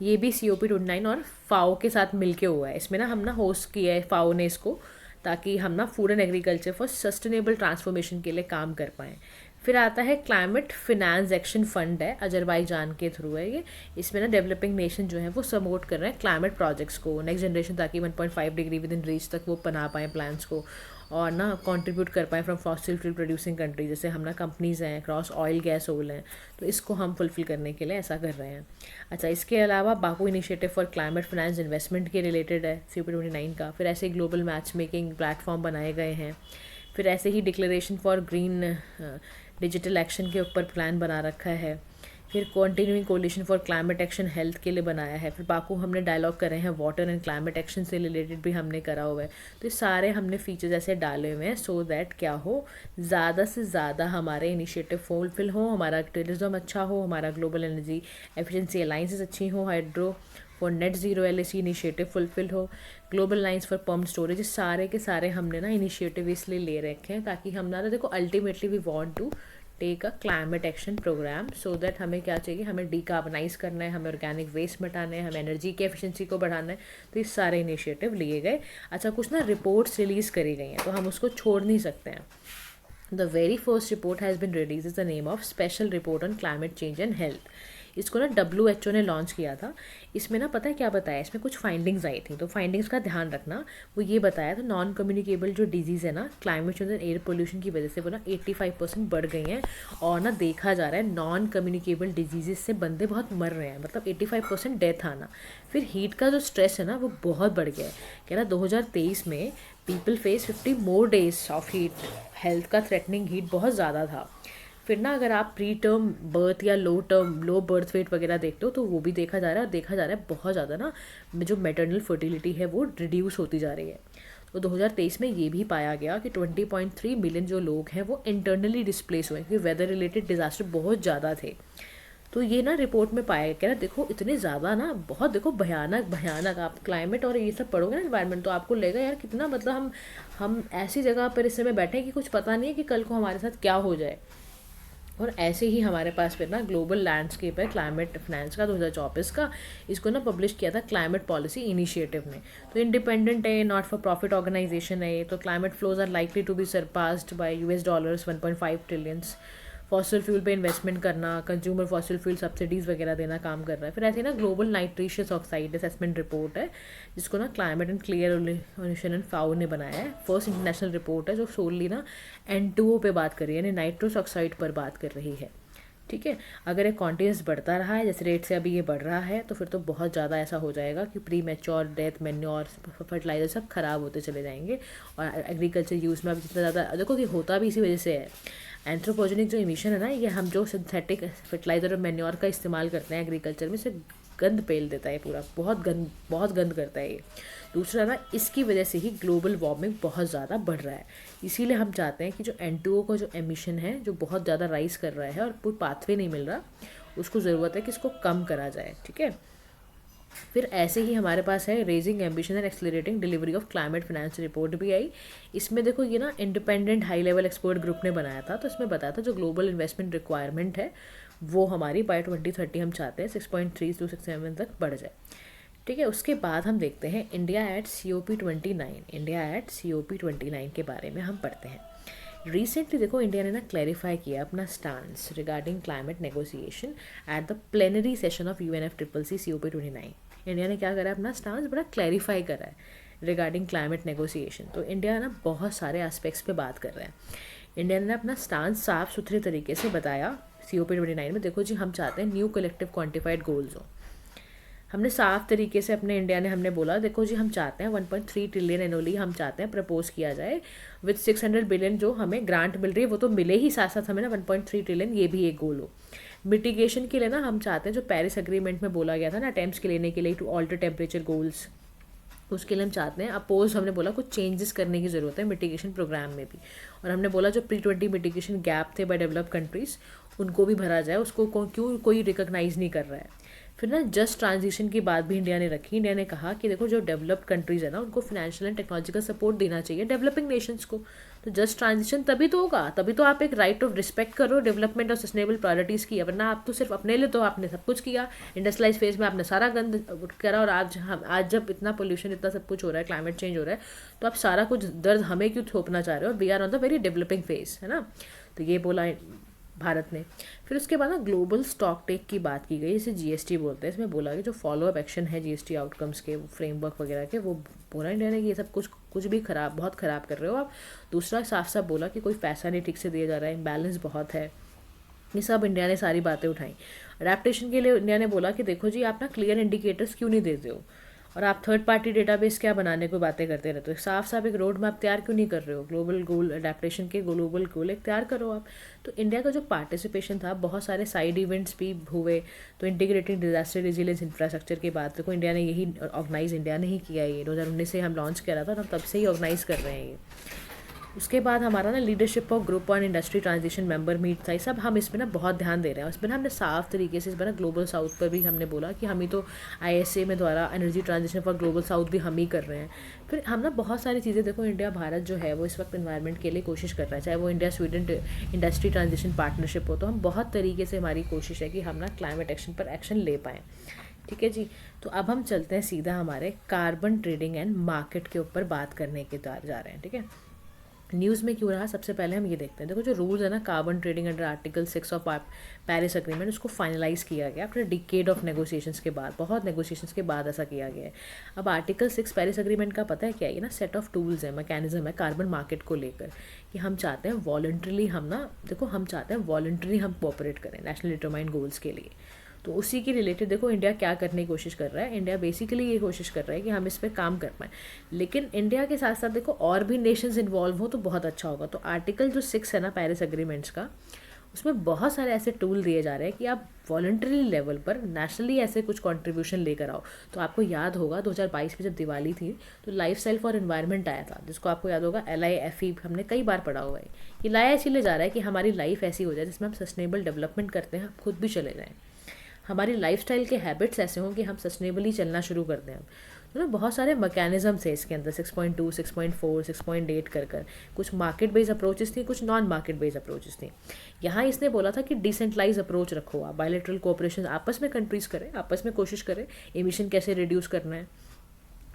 ये भी COP29 और FAO के साथ मिलके हुआ है। इसमें ना हम ना होस्ट किया है FAO ने इसको, ताकि हम ना food and agriculture for sustainable transformation के लिए काम कर पाएँ। फिर आता है क्लाइमेट फिनेंस एक्शन फंड है, अजरबैजान के थ्रू है ये। इसमें ना डेवलपिंग नेशन जो है वो सपोर्ट कर रहे हैं क्लाइमेट प्रोजेक्ट्स को, नेक्स्ट जनरेशन, ताकि 1.5 डिग्री विद इन रीच तक वो बना पाएँ प्लान्स को और ना कंट्रीब्यूट कर पाएँ from fossil fuel producing country. जैसे हम ना कंपनीज़ हैं क्रॉस ऑयल गैस ओल हैं, तो इसको हम फुलफिल करने के लिए ऐसा कर रहे हैं। अच्छा, इसके अलावा Baku initiative for climate finance investment के रिलेटेड है COP29 का। फिर ऐसे ग्लोबल मैच मेकिंग प्लेटफॉर्म बनाए गए हैं। फिर ऐसे ही declaration for green digital action के ऊपर प्लान बना रखा है। फिर continuing coalition for climate action health के लिए बनाया है। फिर बाकू हमने डायलॉग करे हैं वाटर एंड क्लाइमेट एक्शन से रिलेटेड भी हमने करा हुआ है। तो ये सारे हमने फीचर्स ऐसे डाले हुए हैं सो दैट क्या हो, ज़्यादा से ज़्यादा हमारे इनिशिएटिव फुलफिल हो, हमारा टूरिज्म अच्छा हो, हमारा ग्लोबल एनर्जी एफिशिएंसी अलाइंसेस अच्छी हो, hydro for net zero LAC initiative fulfil हो, global lines for pump storage. सारे के सारे हमने ना इनिशिएटिव इसलिए ले रखे हैं ताकि हम ना देखो ultimately we want to take a climate action programme so that हमें क्या चाहिए, हमें डीकार्बनाइज करना है, हमें ऑर्गेनिक वेस्ट मिटाना है, हमें एनर्जी की एफिशिएंसी को बढ़ाना है। तो ये सारे इनिशिएटिव लिए गए। अच्छा, कुछ ना रिपोर्ट्स रिलीज़ करी गई हैं तो हम उसको छोड़ नहीं सकते हैं। The very first report has been release is the name of special report on climate change and health. इसको ना WHO ने लॉन्च किया था। इसमें ना पता है क्या बताया, इसमें कुछ फाइंडिंग्स आई थी। तो फाइंडिंग्स का ध्यान रखना, वो ये बताया था नॉन कम्युनिकेबल जो डिजीज़ है ना climate change and air pollution की वजह से वो ना 85% बढ़ गई हैं। और ना देखा जा रहा है नॉन कम्युनिकेबल डिजीज़ से बंदे बहुत मर रहे हैं, मतलब 85% डेथ आना। फिर हीट का जो स्ट्रेस है ना वो बहुत बढ़ गया है। कह रहा 2023 में people face 50 more days of heat. Health का थ्रेटनिंग हीट बहुत ज़्यादा था। फिर ना अगर आप प्री टर्म बर्थ या लो बर्थ वेट वगैरह देखते हो तो वो भी देखा जा रहा है बहुत ज़्यादा ना जो मैटरनल फर्टिलिटी है वो रिड्यूस होती जा रही है। तो 2023 में ये भी पाया गया कि 20.3 मिलियन जो लोग हैं वो इंटरनली डिस्प्लेस हुए क्योंकि वेदर रिलेटेड डिज़ास्टर बहुत ज़्यादा थे। तो ये ना रिपोर्ट में पाया गया ना, देखो इतने ज़्यादा ना, बहुत देखो भयानक भयानक, आप क्लाइमेट और ये सब पढ़ोगे ना इन्वायरमेंट तो आपको लगेगा यार कितना, मतलब हम ऐसी जगह पर इस समय बैठे हैं कि कुछ पता नहीं है कि कल को हमारे साथ क्या हो जाए। और ऐसे ही हमारे पास फिर ना ग्लोबल लैंडस्केप है क्लाइमेट फाइनेंस का 2024 का, इसको ना पब्लिश किया था क्लाइमेट पॉलिसी इनिशिएटिव ने। तो इंडिपेंडेंट है, नॉट फॉर प्रॉफिट ऑर्गेनाइजेशन है ये। तो climate flows are likely to be surpassed by $US 1.5 trillions. Fossil fuel पे इन्वेस्टमेंट करना, कंज्यूमर फॉसिल फ्यूल सब्सिडीज़ वगैरह देना काम कर रहा है। फिर ऐसे ना global nitrous oxide assessment report है जिसको ना climate and clear ocean and FAO ने बनाया है। फर्स्ट इंटरनेशनल रिपोर्ट है जो सोलली ना N2O पे बात कर रही है, यानी नाइट्रोस ऑक्साइड पर बात कर रही है। ठीक है, अगर एक कॉन्टिन्यूस बढ़ता रहा है जैसे रेट से अभी ये बढ़ रहा है तो फिर तो बहुत ज़्यादा ऐसा हो जाएगा कि premature death, manure, fertiliser सब खराब होते चले जाएंगे। और एग्रीकल्चर यूज़ में अब जितना ज़्यादा देखो कि होता भी इसी वजह से है। एंथ्रोपोजेनिक जो इमिशन है ना, ये हम जो सिंथेटिक फर्टिलाइज़र और मेन्योर का इस्तेमाल करते हैं एग्रीकल्चर में, से गंद पेल देता है पूरा, बहुत गंद करता है ये। दूसरा ना, इसकी वजह से ही ग्लोबल वार्मिंग बहुत ज़्यादा बढ़ रहा है। इसीलिए हम चाहते हैं कि जो N2O का जो एमिशन है जो बहुत ज़्यादा राइज कर रहा है और कोई पाथवे नहीं मिल रहा, उसको ज़रूरत है कि इसको कम करा जाए। ठीक है, फिर ऐसे ही हमारे पास है raising ambition and accelerating delivery of climate finance report भी आई। इसमें देखो ये ना independent high level expert group ने बनाया था। तो इसमें बताया था जो ग्लोबल इन्वेस्टमेंट रिक्वायरमेंट है वो हमारी बाय 2030 हम चाहते हैं 6.3 to 6.7 तक बढ़ जाए। ठीक है, उसके बाद हम देखते हैं India at COP29। India at COP29 के बारे में हम पढ़ते हैं। रिसेंटली देखो इंडिया ने ना क्लैरिफाई किया अपना stance regarding climate negotiation at the plenary session of UNFCCC COP29। India ने क्या करा है, अपना स्टांस बड़ा क्लैरिफाई करा है रिगार्डिंग क्लाइमेट नेगोशिएशन। तो इंडिया ना बहुत सारे एस्पेक्ट्स पे बात कर रहा है। इंडिया ने अपना स्टांस साफ सुथरे तरीके से बताया COP29 में। देखो जी, हम चाहते हैं न्यू कलेक्टिव क्वान्टिफाइड गोल्स हो। हमने साफ तरीके से अपने इंडिया ने हमने बोला देखो जी, हम चाहते हैं 1.3 ट्रिलियन एनुअली हम चाहते हैं प्रपोज किया जाए विद 600 बिलियन जो हमें ग्रांट मिल रही है वो तो मिले ही, साथ साथ हमें ना 1.3 ट्रिलियन ये भी एक गोल हो। मिटिगेशन के लिए ना हम चाहते हैं जो पेरिस एग्रीमेंट में बोला गया था ना अटेम्प्ट्स के लेने के लिए टू ऑल्टर टेम्परेचर गोल्स, उसके लिए हम चाहते हैं अपोज, हमने बोला कुछ चेंजेस करने की ज़रूरत है मिटिगेशन प्रोग्राम में भी। और हमने बोला जो प्री-20 मिटिगेशन गैप थे बाय डेवलप कंट्रीज़ उनको भी भरा जाए, उसको क्यों कोई रिकॉग्नाइज़ नहीं कर रहा है। फिर ना जस्ट ट्रांजिशन की बात भी इंडिया ने रखी। इंडिया ने कहा कि देखो जो डेवलप्ड कंट्रीज़ है ना उनको फाइनेंशियल एंड टेक्नोलॉजिकल सपोर्ट देना चाहिए डेवलपिंग नेशंस को। तो जस्ट ट्रांजिशन तभी तो होगा, तभी तो आप एक राइट ऑफ रिस्पेक्ट करो डेवलपमेंट और सस्टेनेबल प्रायोरिटीज़ की। वरना आप तो सिर्फ अपने लिए तो आपने सब कुछ किया, इंडस्ट्रियलाइज फेज में आपने सारा गंद करा। और आज जब इतना पोल्यूशन इतना सब कुछ हो रहा है, क्लाइमेट चेंज हो रहा है, तो आप सारा कुछ दर्द हमें क्यों थोपना चाह रहे हो। We are on the very developing phase, है ना। तो ये बोला भारत ने। फिर उसके बाद ना ग्लोबल स्टॉक टेक की बात की गई, इसे GST बोलते हैं। इसमें बोला कि जो फॉलोअप एक्शन है GST आउटकम्स के फ्रेमवर्क वगैरह के, वो बोला इंडिया ने कि ये सब कुछ भी खराब, बहुत ख़राब कर रहे हो आप। दूसरा साफ साफ बोला कि कोई पैसा नहीं ठीक से दिया जा रहा है, इम्बैलेंस बहुत है। ये सब इंडिया ने सारी बातें उठाई। अडेप्टेशन के लिए इंडिया ने बोला कि देखो जी, आप ना क्लियर इंडिकेटर्स क्यों नहीं देते हो और आप थर्ड पार्टी डेटाबेस क्या बनाने को बातें करते रहते हो। साफ साफ एक रोड मैप तैयार क्यों नहीं कर रहे हो, ग्लोबल गोल अडेप्टेशन के ग्लोबल गोल एक तैयार करो आप। तो इंडिया का जो पार्टिसिपेशन था, बहुत सारे साइड इवेंट्स भी हुए। तो इंटीग्रेटिंग डिजास्टर रेजिलियंस इंफ्रास्ट्रक्चर की बात देखो इंडिया ने यही ऑर्गेनाइज इंडिया ने ही किया। ये 2019 से हम लॉन्च करा था, हम तब से ही ऑर्गेनाइज कर रहे हैं ये। उसके बाद हमारा ना leadership of group on industry transition member meet था। ये सब हम इसमें ना बहुत ध्यान दे रहे हैं। उसमें ना हमने साफ तरीके से इस बार ना ग्लोबल साउथ पर भी हमने बोला कि हम ही तो ISA में द्वारा energy transition for global south भी हम ही कर रहे हैं। फिर हम ना बहुत सारी चीज़ें देखो, इंडिया भारत जो है वो इस वक्त एनवायरनमेंट के लिए कोशिश कर रहा है, चाहे वो India Sweden industry transition partnership हो। तो हम बहुत तरीके से हमारी कोशिश है कि हम ना क्लाइमेट एक्शन पर एक्शन ले पाएँ। ठीक है जी, तो अब हम चलते हैं सीधा हमारे कार्बन ट्रेडिंग एंड मार्केट के ऊपर बात करने के जा रहे हैं। ठीक है, न्यूज़ में क्यों रहा, सबसे पहले हम ये देखते हैं। देखो जो रूल्स है ना carbon trading under article 6 of Paris agreement, उसको फाइनलाइज़ किया गया आफ्टर डिकेड ऑफ नेगोशिएशंस के बाद, बहुत नेगोशिएशंस के बाद ऐसा किया गया है। अब आर्टिकल 6 पेरिस एग्रीमेंट का पता है क्या है, ये ना सेट ऑफ टूल्स है, मैकेनिज्म है कार्बन मार्केट को लेकर, कि हम चाहते हैं वॉलंटरली हम ना देखो हम चाहते हैं वॉलंटरली हम कोऑपरेट करें नेशनल डिटरमाइंड गोल्स के लिए। तो उसी के रिलेटेड देखो इंडिया क्या करने की कोशिश कर रहा है। इंडिया बेसिकली ये कोशिश कर रहा है कि हम इस पर काम कर पाएँ, लेकिन इंडिया के साथ साथ देखो और भी नेशंस इन्वॉल्व हो तो बहुत अच्छा होगा। तो आर्टिकल जो 6 है ना पेरिस एग्रीमेंट्स का, उसमें बहुत सारे ऐसे टूल दिए जा रहे हैं कि आप वॉलंटरी लेवल पर नेशनली ऐसे कुछ कंट्रीब्यूशन लेकर आओ। तो आपको याद होगा 2022 में जब दिवाली थी तो लाइफस्टाइल फॉर एनवायरनमेंट आया था, जिसको आपको याद होगा LIFE हमने कई बार पढ़ा हुआ है। ये लाया इसीलिए जा रहा है कि हमारी लाइफ ऐसी हो जाए जिसमें हम सस्टेनेबल डेवलपमेंट करते हैं, खुद भी चले जाएँ, हमारी लाइफस्टाइल के हैबिट्स ऐसे हों कि हम सस्टेनेबली चलना शुरू कर दें। तो ना बहुत सारे मैकेनिज्म्स है इसके अंदर, 6.2, 6.4, 6.8 कर कुछ मार्केट बेस्ड अप्रोचेस थी, कुछ नॉन मार्केट बेस्ड अप्रोचेस थी। यहाँ इसने बोला था कि डिसेंट्रलाइज अप्रोच रखो, आप बायलैटरल कोऑपरेशन आपस में कंट्रीज करें, आपस में कोशिश करें एमिशन कैसे रिड्यूस करना है।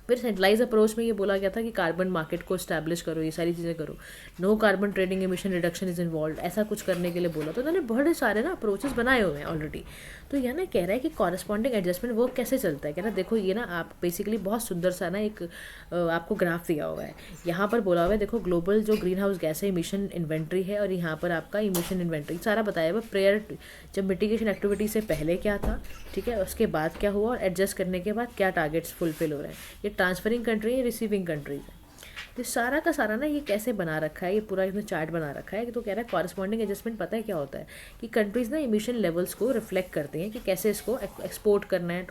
फिर सेंट्रलाइज अप्रोच में ये बोला गया था कि कार्बन मार्केट को स्टैब्लिश करो, ये सारी चीज़ें करो, no carbon trading emission reduction is involve, ऐसा कुछ करने के लिए बोला। तो उन्होंने बहुत सारे ना अप्रोचेस बनाए हुए हैं ऑलरेडी। तो यह ना कह रहा है कि कॉरस्पॉन्डिंग एडजस्टमेंट वर्क कैसे चलता है। कह रहा है देखो ये ना आप बेसिकली बहुत सुंदर सा ना एक आपको ग्राफ दिया हुआ है, यहाँ पर बोला हुआ है देखो ग्लोबल जो ग्रीन हाउस गैस है इमिशन इन्वेंट्री है, और यहाँ पर आपका इमिशन इन्वेंट्री सारा बताया हुआ प्रेयर, जब मिटिगेशन एक्टिविटी से पहले क्या था, ठीक है, उसके बाद क्या हुआ, और एडजस्ट करने के बाद क्या टारगेट्स फुलफिल हो रहे हैं। ये ट्रांसफरिंग कंट्री है, रिसीविंग कंट्रीज है। तो सारा का सारा ना ये कैसे बना रखा है, ये पूरा इसमें चार्ट बना रखा है। तो कह रहा है कॉरस्पॉन्डिंग एडजस्टमेंट पता है क्या होता है कि कंट्रीज़ ना इमिशन लेवल्स को रिफ्लेक्ट करते हैं कि कैसे इसको एक्सपोर्ट करना है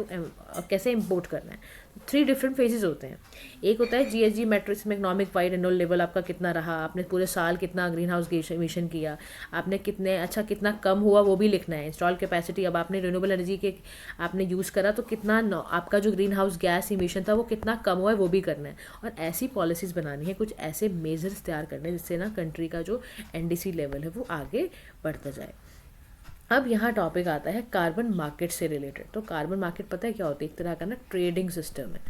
कैसे इम्पोर्ट करना है। 3 डिफरेंट फेजेस होते हैं। एक होता है GHG मैट्रिक्स में इकोनॉमिक वाइड एनुअल लेवल आपका कितना रहा, आपने पूरे साल कितना ग्रीन हाउस गैस इमिशन किया, आपने कितना कम हुआ वो भी लिखना है। इंस्टॉल कैपेसिटी, अब आपने रिन्यूएबल एनर्जी के आपने यूज़ करा तो कितना आपका जो ग्रीन हाउस गैस इमिशन था वो कितना कम हुआ है वो भी करना है। और ऐसी पॉलिसीज़ बनानी है, कुछ ऐसे मेजर्स तैयार करने हैं जिससे ना कंट्री का जो NDC लेवल है वो आगे बढ़ता जाए। अब यहाँ टॉपिक आता है कार्बन मार्केट से रिलेटेड। तो कार्बन मार्केट पता है क्या होता है, एक तरह का ना ट्रेडिंग सिस्टम है।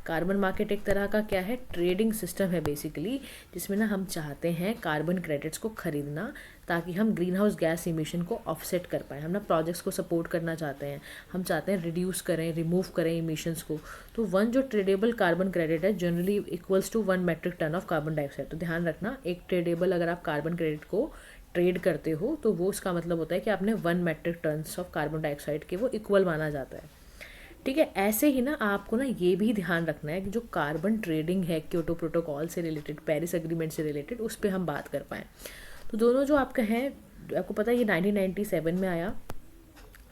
कार्बन मार्केट एक तरह का क्या है, ट्रेडिंग सिस्टम है बेसिकली, जिसमें ना हम चाहते हैं कार्बन क्रेडिट्स को खरीदना ताकि हम ग्रीन हाउस गैस इमिशन को ऑफसेट कर पाएँ। हम ना प्रोजेक्ट्स को सपोर्ट करना चाहते हैं, हम चाहते हैं रिड्यूस करें, रिमूव करें इमिशंस को। तो वन जो ट्रेडेबल कार्बन क्रेडिट है generally equals to 1 metric tonne of carbon dioxide. तो ध्यान रखना, एक ट्रेडेबल अगर आप कार्बन क्रेडिट को ट्रेड करते हो तो वो उसका मतलब होता है कि आपने 1 metric tonnes of carbon dioxide के वो इक्वल माना जाता है। ठीक है, ऐसे ही ना आपको ना ये भी ध्यान रखना है कि जो कार्बन ट्रेडिंग है क्योटो प्रोटोकॉल से रिलेटेड, पेरिस एग्रीमेंट से रिलेटेड, उस पर हम बात कर पाएँ। तो दोनों जो आपका है, आपको पता है ये 1997 में आया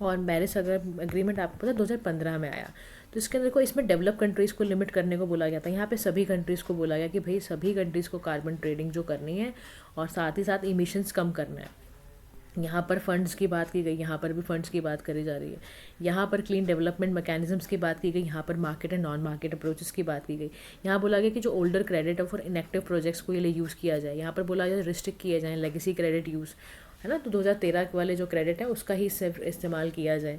और पेरिस एग्रीमेंट आपको पता है 2015 में आया। तो इसके अंदर को इसमें डेवलप कंट्रीज़ को लिमिट करने को बोला गया था। यहाँ पे सभी कंट्रीज़ को बोला गया कि भाई सभी कंट्रीज़ को कार्बन ट्रेडिंग जो करनी है और साथ ही साथ इमिशंस कम करना है। यहाँ पर फंड्स की बात की गई, यहाँ पर भी फंड्स की बात करी जा रही है। यहाँ पर क्लीन डेवलपमेंट मैकेनिज्म्स की बात की गई, यहाँ पर market and non market approaches की बात की गई। यहाँ बोला गया कि जो ओल्डर क्रेडिट है फॉर इनएक्टिव प्रोजेक्ट्स को ये लिए यूज़ किया जाए। यहाँ पर बोला गया रिस्ट्रिक्ट किए जाए लेगेसी क्रेडिट यूज़, है ना। तो 2013 वाले जो क्रेडिट है उसका ही सिर्फ इस्तेमाल किया जाए।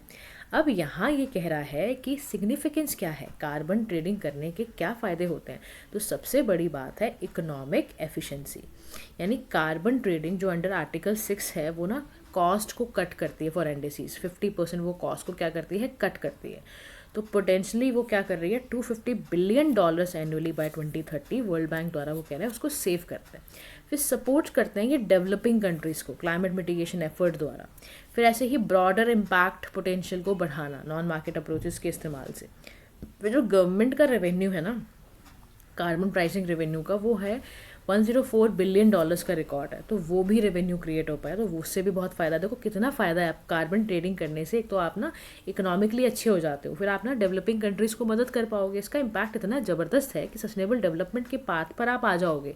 अब यहाँ ये कह रहा है कि सिग्निफिकेंस क्या है, कार्बन ट्रेडिंग करने के क्या फ़ायदे होते हैं। तो सबसे बड़ी बात है इकोनॉमिक एफिशिएंसी, यानी कार्बन ट्रेडिंग जो अंडर आर्टिकल 6 है वो ना कॉस्ट को कट करती है फॉर NDCs। 50% वो कॉस्ट को क्या करती है, कट करती है। तो पोटेंशली वो क्या कर रही है, $250 billion annually by 2030 World Bank द्वारा वो कह रहे हैं उसको सेव करते हैं। फिर सपोर्ट करते हैं ये डेवलपिंग कंट्रीज़ को क्लाइमेट मिटिगेशन एफर्ट द्वारा। फिर ऐसे ही ब्रॉडर इम्पैक्ट पोटेंशियल को बढ़ाना नॉन मार्केट अप्रोचेस के इस्तेमाल से। फिर जो गवर्नमेंट का रेवेन्यू है ना, कार्बन प्राइसिंग रेवेन्यू का, वो है $104 बिलियन का रिकॉर्ड है। तो वो भी रेवेन्यू क्रिएट हो पाया, तो उससे भी बहुत फ़ायदा। देखो कितना फ़ायदा है आप कार्बन ट्रेडिंग करने से। एक तो आप ना इकोनॉमिकली अच्छे हो जाते हो, फिर आप ना डेवलपिंग कंट्रीज़ को मदद कर पाओगे। इसका इम्पैक्ट इतना ज़बरदस्त है कि सस्टेनेबल डेवलपमेंट के पाथ पर आप आ जाओगे।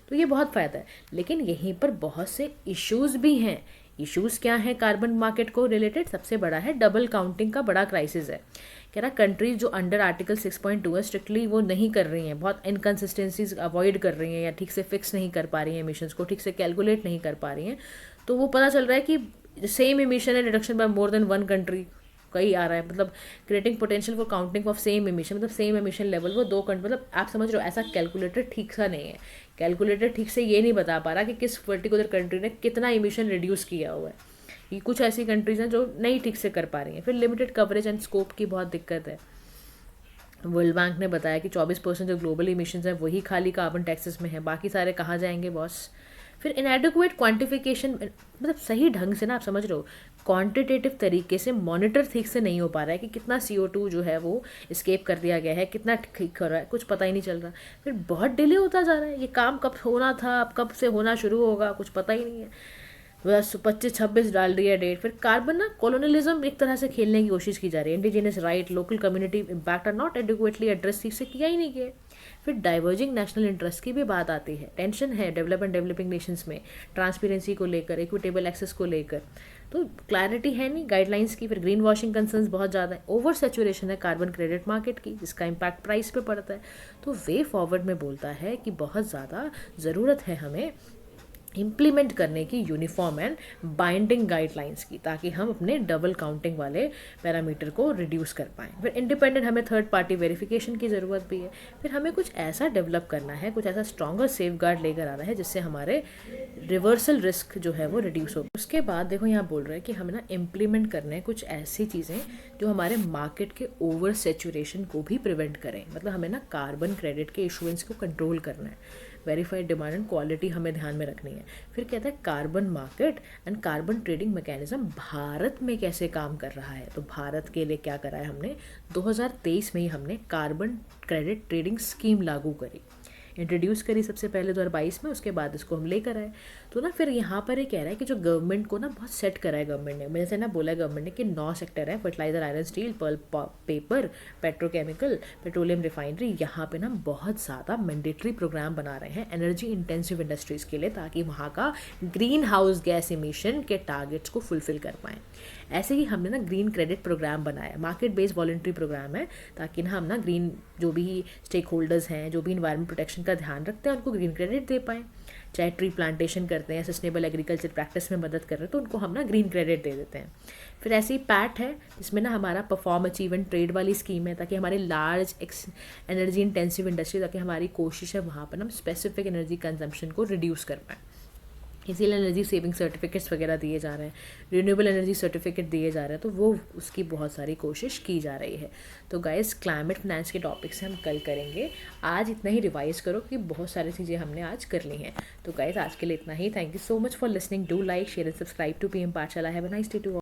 तो ये बहुत फ़ायदा है। लेकिन यहीं पर बहुत से इश्यूज़ भी हैं। इश्यूज़ क्या हैं कार्बन मार्केट को रिलेटेड? सबसे बड़ा है डबल काउंटिंग का बड़ा क्राइसिस है। कह रहा कंट्रीज जो अंडर आर्टिकल 6.2 है स्ट्रिक्टली वो नहीं कर रही हैं, बहुत इनकन्सिस्टेंसीज अवॉइड कर रही हैं या ठीक से फिक्स नहीं कर पा रही हैं, एमिशंस को ठीक से कैलकुलेट नहीं कर पा रही हैं। तो वो पता चल रहा है कि सेम एमिशन है reduction by more than 1 country कहीं आ रहा है, मतलब creating potential for counting of same emission, मतलब सेम एमिशन लेवल वो 2 कंट्री, मतलब आप समझ रहे हो ऐसा कैलकुलेटर ठीक सा नहीं है। कैलकुलेटर ठीक से ये नहीं बता पा रहा कि किस पर्टिकुलर कंट्री ने कितना एमिशन रिड्यूस किया हुआ है। ये कुछ ऐसी कंट्रीज़ हैं जो नहीं ठीक से कर पा रही हैं। फिर लिमिटेड कवरेज एंड स्कोप की बहुत दिक्कत है। वर्ल्ड बैंक ने बताया कि 24% जो ग्लोबल इमिशंस हैं वही खाली कार्बन टैक्सेस में है, बाकी सारे कहाँ जाएंगे बॉस। फिर इनएडिक्वेट क्वांटिफिकेशन, मतलब सही ढंग से ना आप समझ रहे हो क्वांटिटेटिव तरीके से मॉनिटर ठीक से नहीं हो पा रहा है कि कितना CO2 जो है वो एस्केप कर दिया गया है, कितना ठीक कर रहा है, कुछ पता ही नहीं चल रहा। फिर बहुत डिले होता जा रहा है, ये काम कब होना था, अब कब से होना शुरू होगा, कुछ पता ही नहीं है। बस 25-26 डाल दिया डेट। फिर कार्बन ना कॉलोनलिज्म एक तरह से खेलने की कोशिश की जा रही है। Indigenous right, local community impact are not adequately address, ठीक से किया ही नहीं गया। फिर डाइवर्जिंग नेशनल इंटरेस्ट की भी बात आती है, टेंशन है डेवलपमेंट डेवलपिंग नेशंस में ट्रांसपेरेंसी को लेकर, इक्विटेबल एक्सेस को लेकर, तो क्लैरिटी है नहीं गाइडलाइंस की। फिर ग्रीन वॉशिंग कंसर्न्स बहुत ज़्यादा है, ओवर सेचुरेशन है कार्बन क्रेडिट मार्केट की, जिसका इम्पैक्ट प्राइस पे पड़ता है। तो वे फॉरवर्ड में बोलता है कि बहुत ज़्यादा ज़रूरत है हमें इम्प्लीमेंट करने की यूनिफॉर्म एंड बाइंडिंग गाइडलाइंस की, ताकि हम अपने डबल काउंटिंग वाले पैरामीटर को रिड्यूस कर पाएँ। फिर इंडिपेंडेंट हमें थर्ड पार्टी वेरिफिकेशन की ज़रूरत भी है। फिर हमें कुछ ऐसा डेवलप करना है, कुछ ऐसा स्ट्रॉन्गर सेफ गार्ड लेकर आना है जिससे हमारे रिवर्सल रिस्क जो है वो रिड्यूस हो। उसके बाद देखो यहाँ बोल रहे हैं कि हमें ना इम्प्लीमेंट करने हैं कुछ ऐसी चीज़ें जो हमारे मार्केट के ओवर सेचुरेशन को भी प्रिवेंट करें। मतलब हमें ना कार्बन क्रेडिट के इशुएंस को कंट्रोल करना है, वेरीफाइड डिमांड एंड क्वालिटी हमें ध्यान में रखनी है। फिर कहता है carbon market and carbon trading mechanism Bharat में कैसे काम कर रहा है। तो भारत के लिए क्या करा है हमने, 2023 में ही हमने कार्बन क्रेडिट ट्रेडिंग स्कीम लागू करी, इंट्रोड्यूस करी सबसे पहले 2022 में, उसके बाद इसको हम लेकर आए। तो ना फिर यहाँ पर ये कह रहा है कि जो गवर्नमेंट को ना बहुत सेट करा है गवर्नमेंट ने, जैसे ना बोला है गवर्नमेंट ने कि 9 सेक्टर है, fertiliser, iron, steel, paper, petrochemical, petroleum refinery, यहाँ पे ना बहुत ज़्यादा मैंडेटरी प्रोग्राम बना रहे हैं एनर्जी इंटेंसिव इंडस्ट्रीज़ के लिए, ताकि वहाँ का ग्रीन हाउस गैस इमिशन के टारगेट्स को फुलफिल कर पाएँ। ऐसे ही हमने ना ग्रीन क्रेडिट प्रोग्राम बनाया, मार्केट बेस्ड वॉलंटरी प्रोग्राम है, ताकि ना हम ना ग्रीन जो भी स्टेक होल्डर्स हैं, जो भी इन्वायरमेंट प्रोटेक्शन का ध्यान रखते हैं, उनको ग्रीन क्रेडिट दे पाएँ। चाहे ट्री प्लांटेशन करते हैं, सस्टेनेबल एग्रीकल्चर प्रैक्टिस में मदद कर रहे हैं, तो उनको हम ना ग्रीन क्रेडिट दे देते हैं। फिर ऐसे ही पैट है, जिसमें ना हमारा परफॉर्म अचीव एंड ट्रेड वाली स्कीम है, ताकि हमारे लार्ज एनर्जी इंटेंसिव इंडस्ट्री, ताकि हमारी कोशिश है वहाँ पर हम स्पेसिफिक एनर्जी कंजम्पशन को रिड्यूस कर पाएँ। इसीलिए एनर्जी सेविंग सर्टिफिकेट्स वगैरह दिए जा रहे हैं, रिन्यूएबल एनर्जी सर्टिफिकेट दिए जा रहे हैं, तो वो उसकी बहुत सारी कोशिश की जा रही है। तो गाइस क्लाइमेट फाइनेंस के टॉपिक से हम कल करेंगे, आज इतना ही रिवाइज करो कि बहुत सारी चीज़ें हमने आज कर ली हैं। तो गाइस आज के लिए इतना ही। Thank you so much for listening, do like, share and subscribe to PM Pathshala. Have a nice day to all.